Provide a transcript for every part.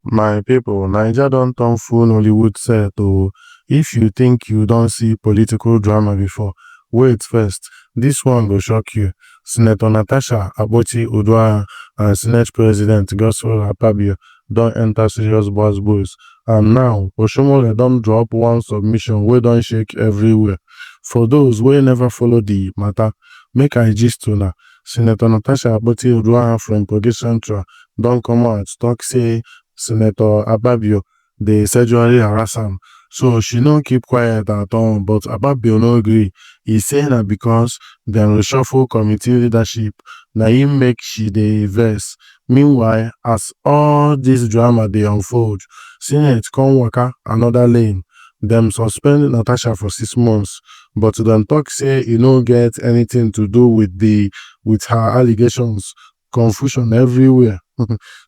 My people, Naija don turn full Nollywood set oh. If you think you don see political drama before, wait first. This one go shock you. Senator Natasha Akpoti-Uduaghan and Senate President Godswill Akpabio don enter serious gbas. And now, Oshiomhole don drop one submission wey don shake everywhere. For those wey never follow the matter, make I gist una. Senator Natasha Akpoti-Uduaghan from Kogi Central don come out talk say Senator Akpabio dey sexually harass am, so she no keep quiet at all, but Akpabio no gree. E say na because dem reshuffle committee leadership na im make she dey vex. Meanwhile, as all dis drama dey unfold, Senate come waka another lane. Dem suspend Natasha for 6 months, but dem tok say e no get anything to do with her allegations. Confusion everywhere.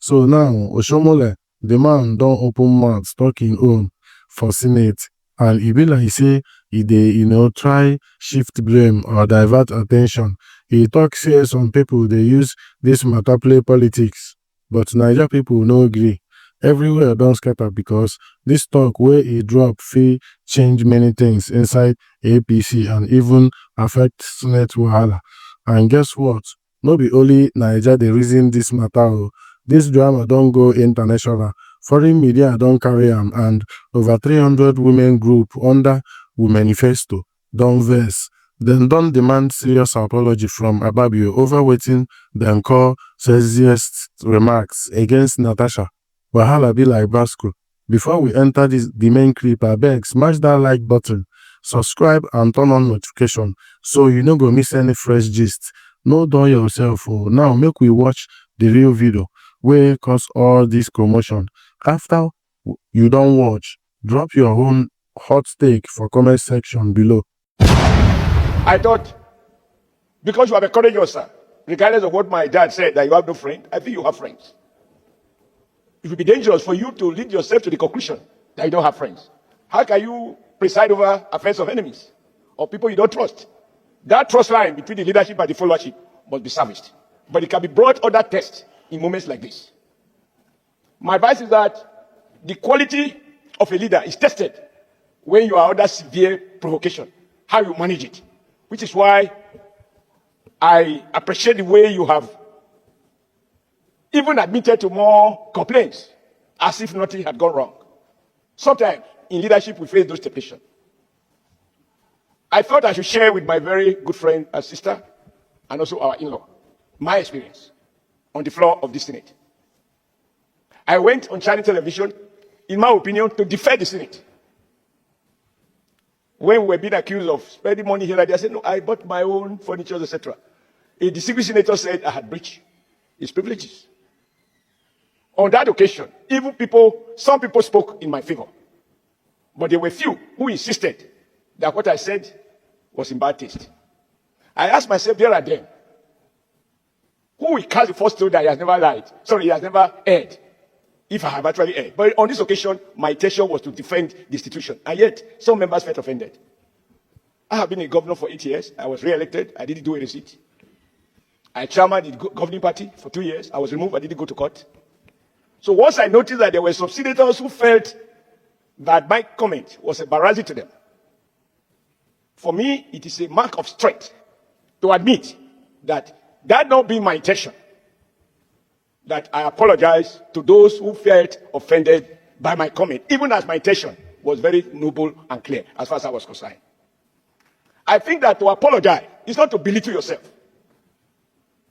So now, Oshiomhole, the man don open mouth talk im own for Senate, and e be like say e dey try shift blame or divert at ten tion. E tok say some pipo dey use dis matter play politics, but Naija pipo no gree. Everywhere don scatter because dis talk wey e drop fit change many things inside APC and even affect Senate wahala. And guess what? No be only Naija dey reason dis matter o. Dis drama don go international. Foreign media don carry am, and over 300 women group under Womenifesto don vex. Dem don demand serious apology from Akpabio over wetin dem call sexist remarks against Natasha. Wahala be like basco. Before we enter the main clip, abeg smash that like button, subscribe and turn on notification so you no go miss any fresh gist. No dull yourself o. Now make we watch the real video wey cause all this commotion. After you don watch, drop your own hot take for comment section below. I thought, because you have encouraged yourself, regardless of what my dad said, that you have no friend, I think you have friends. It would be dangerous for you to lead yourself to the conclusion that you don't have friends. How can you preside over affairs of enemies or people you don't trust? That trust line between the leadership and the followership must be serviced. But it can be brought under test in moments like this. My advice is that the quality of a leader is tested when you are under severe provocation, how you manage it, which is why I appreciate the way you have even admitted to more complaints as if nothing had gone wrong. Sometimes in leadership we face those temptations. I thought I should share with my very good friend and sister and also our in-law my experience on the floor of the Senate. I went on Channel television, in my opinion, to defend the Senate. When we were being accused of spending money here and there, I said, no, I bought my own furniture, etc. A distinguished senator said I had breached his privileges. On that occasion, some people spoke in my favor, but there were few who insisted that what I said was in bad taste. I asked myself there and then, who will cast the first stone that he has never lied? Sorry, he has never erred, if I have actually erred. But on this occasion, my intention was to defend the institution, and yet some members felt offended. I have been a governor for 8 years. I was re-elected. I didn't do a receipt. I chairman the governing party for 2 years. I was removed. I didn't go to court. So once I noticed that there were some senators who felt that my comment was embarrassing to them, for me, it is a mark of strength to admit that not being my intention, that I apologize to those who felt offended by my comment, even as my intention was very noble and clear as far as I was concerned. I think that to apologize is not to belittle yourself.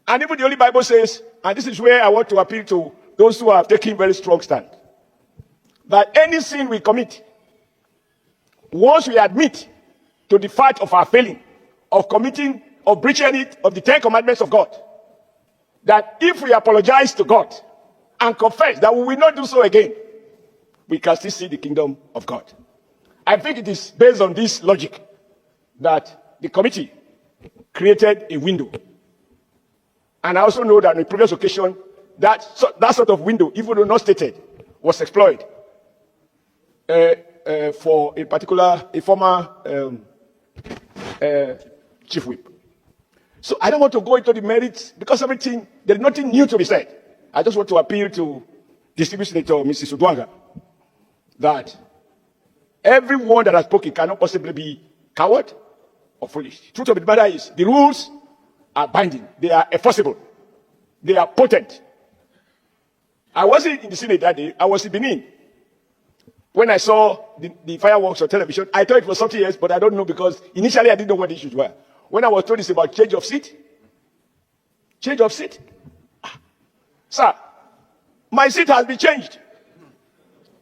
And even the Holy Bible says, and this is where I want to appeal to those who have taken very strong stand, that any sin we commit, once we admit to the fact of our failing, of committing, of breaching any of the 10 commandments of God, that if we apologize to God and confess that we will not do so again, we can still see the kingdom of God. I think it is based on this logic that the committee created a window. And I also know that on a previous occasion, that sort of window, even though not stated, was exploited for a former chief whip. So I don't want to go into the merits because there's nothing new to be said. I just want to appeal to distinguished Senator Mrs. Uduaghan that everyone that has spoken cannot possibly be coward or foolish. Truth of the matter is, the rules are binding. They are enforceable. They are potent. I wasn't in the Senate that day. I was in Benin. When I saw the fireworks on television, I thought it was something else, but I don't know because initially I didn't know what the issues were. When I was told it's about change of seat, sir, my seat has been changed.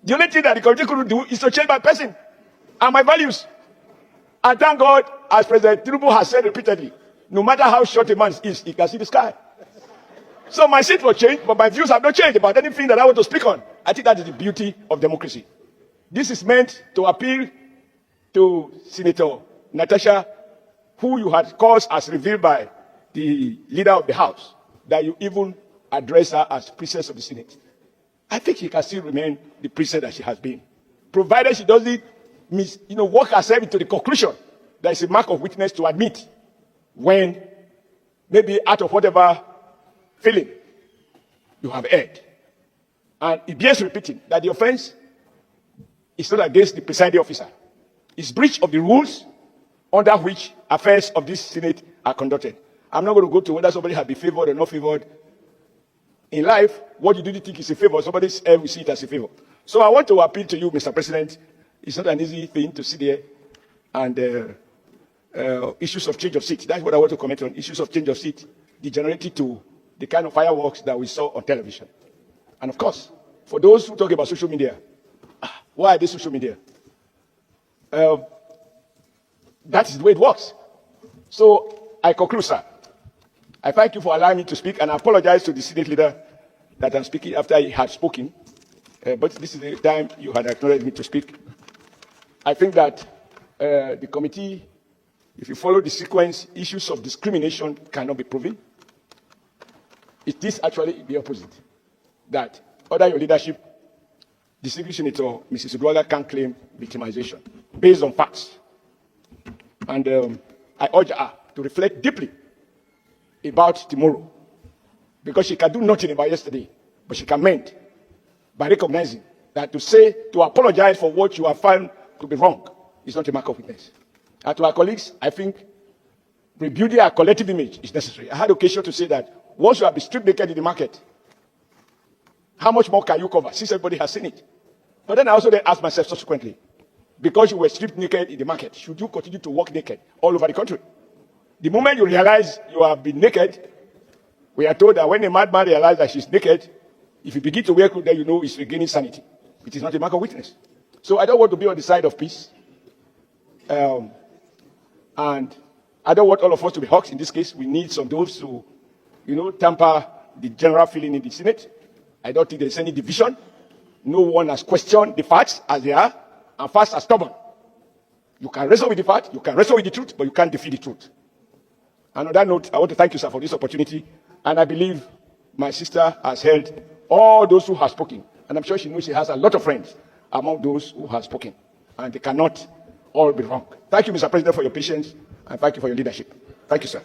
The only thing that the committee couldn't do is to change my person and my values. And thank God, as President Tinubu has said repeatedly, no matter how short a man is, he can see the sky. So my seat was changed, but my views have not changed about anything that I want to speak on. I think that is the beauty of democracy. This is meant to appeal to Senator Natasha, who you had caused as revealed by the leader of the House, that you even address her as princess of the Senate. I think she can still remain the princess that she has been, provided she doesn't work herself into the conclusion that it's a mark of weakness to admit when maybe out of whatever feeling you have erred. And it bears repeating that the offense is not against the presiding officer. It's breach of the rules under which affairs of this Senate are conducted. I'm not going to go to whether somebody has been favored or not favored. In life, what you do think is a favor, somebody else will see it as a favor. So I want to appeal to you, Mr. President. It's not an easy thing to sit there and issues of change of seat. That's what I want to comment on. Issues of change of seat degenerated to the kind of fireworks that we saw on television. And of course, for those who talk about social media, why are they social media? That is the way it works. So I conclude, sir. I thank you for allowing me to speak, and I apologize to the Senate leader that I'm speaking after he had spoken. But this is the time you had acknowledged me to speak. I think that the committee, if you follow the sequence, issues of discrimination cannot be proven. It is actually the opposite. That under your leadership, distinguished Senator Mrs. Uduaghan can claim victimization based on facts. And I urge her to reflect deeply about tomorrow, because she can do nothing about yesterday, but she can mend by recognizing that to apologize for what you have found to be wrong is not a mark of weakness. And to our colleagues, I think rebuilding our collective image is necessary. I had occasion to say that once you have been stripped naked in the market, how much more can you cover since everybody has seen it? But then I also then asked myself subsequently, because you were stripped naked in the market, should you continue to walk naked all over the country? The moment you realize you have been naked, we are told that when a madman realizes that she's naked, if you begin to wear clothes, then you know it's regaining sanity. It is not a mark of weakness. So I don't want to be on the side of peace. And I don't want all of us to be hawks in this case. We need some those to, tamper the general feeling in the Senate. I don't think there's any division. No one has questioned the facts as they are, and facts are stubborn. You can wrestle with the fact, you can wrestle with the truth, but you can't defeat the truth. And on that note, I want to thank you, sir, for this opportunity. And I believe my sister has held all those who have spoken. And I'm sure she knows she has a lot of friends among those who have spoken. And they cannot all be wrong. Thank you, Mr. President, for your patience. And thank you for your leadership. Thank you, sir.